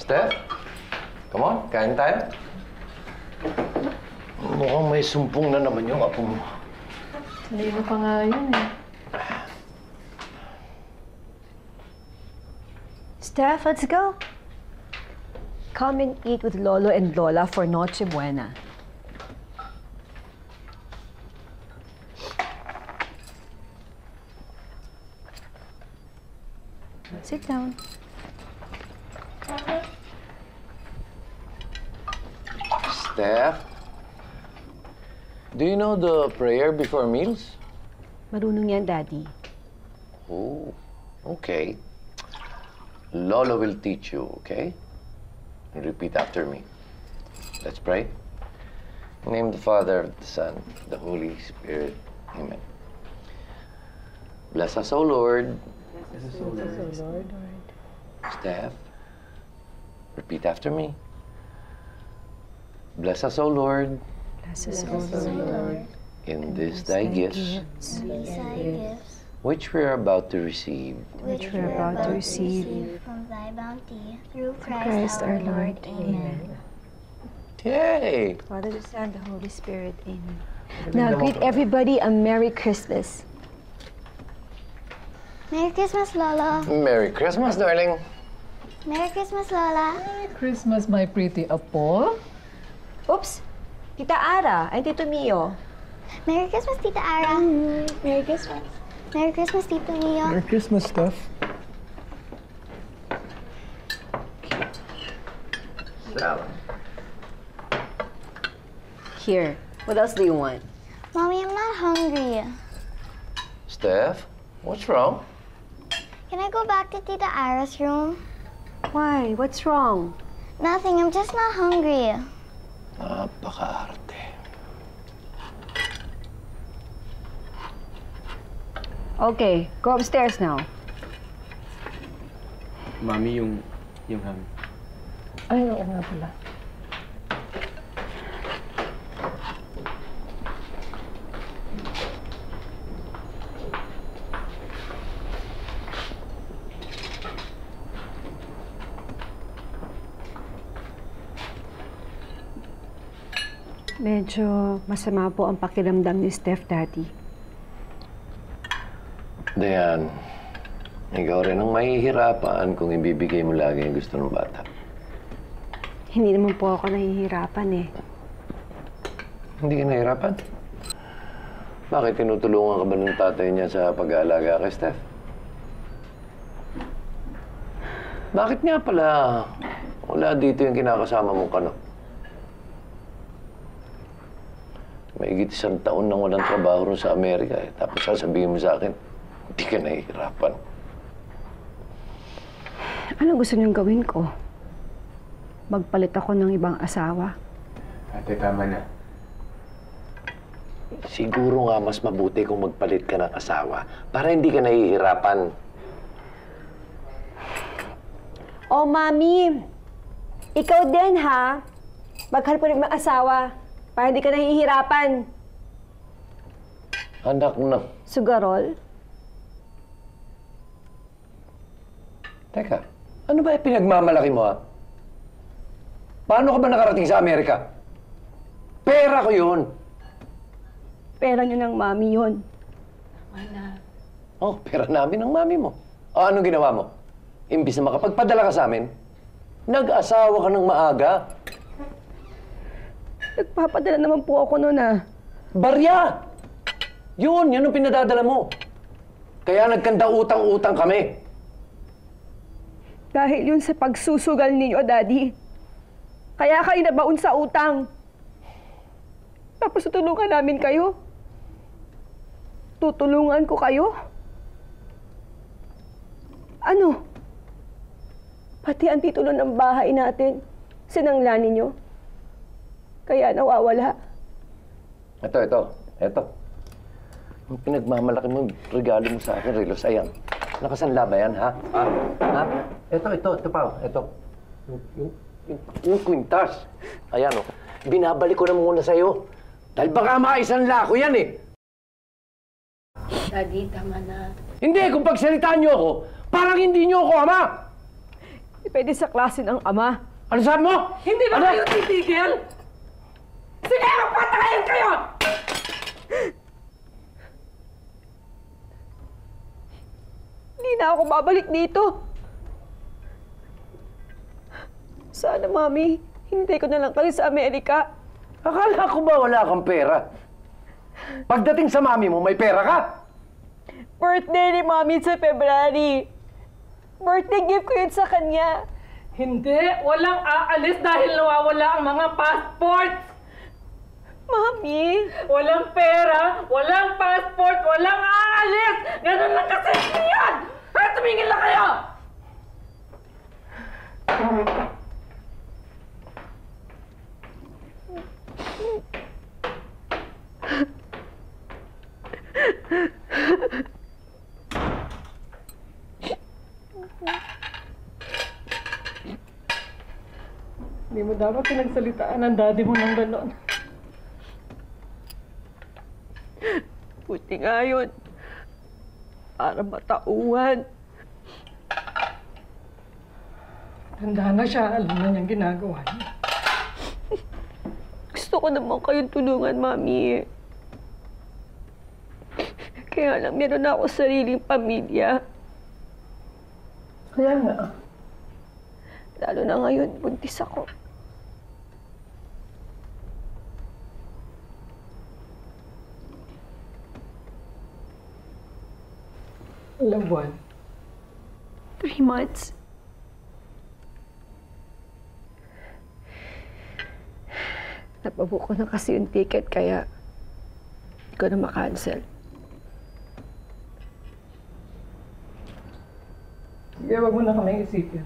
Steph? Come on, kain tayo. Mukhang may sumpong na naman yung apo mo. Kanina pa nga yun eh. Steph, let's go. Come and eat with Lolo and Lola for Noche Buena. Sit down. Steph, do you know the prayer before meals? Marunong yan, Daddy. Oh, okay. Lolo will teach you, okay? And repeat after me. Let's pray. In the name of the Father, the Son, the Holy Spirit. Amen. Bless us, O Lord. Bless us, O Lord. Steph, repeat after me. Bless us, O Lord. Bless us, O Lord. In this thy gifts, which we are about to receive. Which we are about to receive from thy bounty, through Christ our Lord. Amen. Yay! Father, the Son, the Holy Spirit. Amen. Now, greet everybody a Merry Christmas. Merry Christmas, Lola. Merry Christmas, darling. Merry Christmas, Lola. Merry Christmas, my pretty apo. Oops! Tita Ara, ay Tito Mio. Merry Christmas, Tita Ara. Merry Christmas. Merry Christmas, Tito Mio. Merry Christmas, Steph. Salad. Here, what else do you want? Mommy, I'm not hungry. Steph, what's wrong? Can I go back to Tita Ara's room? Why? What's wrong? Nothing, I'm just not hungry. Napaka-arte. Okay, go upstairs now. Mami, yung ham. Ay, oo nga pala. Medyo masama po ang pakiramdam ni Steph, Daddy. Dayan, ikaw rin ang mahihirapan kung ibibigay mo lagi ang gusto ng bata. Hindi naman po ako nahihirapan eh. Hindi ka nahihirapan? Bakit tinutulungan ka ba ng tatay niya sa pag-aalaga kay Steph? Bakit nga pala wala dito yung kinakasama mong kano? Mahigit 1 taon nang walang trabaho rin sa Amerika eh. Tapos sasabihin mo sa akin, hindi ka nahihirapan. Anong gusto niyong gawin ko? Magpalit ako ng ibang asawa? Ate, tama na. Siguro nga mas mabuti kung magpalit ka ng asawa para hindi ka nahihirapan. Oh, Mami! Ikaw din, ha? Maghanap ko rin ng asawa para hindi ka nahihirapan. Anak na. Sugarol? Teka, ano ba yung pinagmamalaki mo, ha? Paano ka ba nakarating sa Amerika? Pera ko yun! Pera niyo ng Mami yun. Oh, pera namin ng mami mo. O, anong ginawa mo? Imbis na makapagpadala ka sa amin, nag-asawa ka ng maaga. Nagpapadala naman po ako noon, ah. Barya! Yun ang pinadadala mo. Kaya nagkanda utang-utang kami. Dahil yun sa pagsusugal ninyo, Daddy. Kaya kayo nabaon sa utang. Tapos tutulungan namin kayo. Tutulungan ko kayo. Ano? Pati ang titulo ng bahay natin, sinangla ninyo. Kaya nawawala. Ito. Ang pinagmamalaki mo, regalo mo sa akin, Relos, ayan. Nakasanla ba yan, ha? Ha? Ito pa, ito. Yung kwintas. Ayan, oh. Binabalik ko na muna sa'yo. Dahil baka maisanla ko yan, eh. Daddy, tama na. Hindi, kung pagsalitaan niyo ako, parang hindi niyo ako ama. Hindi pwede sa klase ng ama. Ano sabi mo? Hindi ba Ano? kayo titigil? Sige, magpatayin kayo! Hindi na ako babalik dito. Sana, Mami, hintay ko na lang kayo sa Amerika. Akala ko ba wala kang pera? Pagdating sa mami mo, may pera ka? Birthday ni Mami sa February. Birthday gift ko yun sa kanya. Hindi, walang aalis dahil nawawala ang mga passports! Mami! Walang pera, walang passport, walang aalis! Ganun lang kasi yan! Kaya tumingin lang kayo! Hindi mo dapat pinagsalitaan ang daddy mo ng ganon. Buti nga yun. Para matauhan. Tanda na siya, alam na niyang ginagawa niya. Gusto ko naman kayong tulungan, Mami. Kaya lang, meron na ako sariling pamilya. Kaya nga. Lalo na ngayon, buntis ako. Ilang buwan? 3 months. Napabook ko na kasi yung ticket, kaya hindi ko na makancel. Sige, wag mo na kami isipin.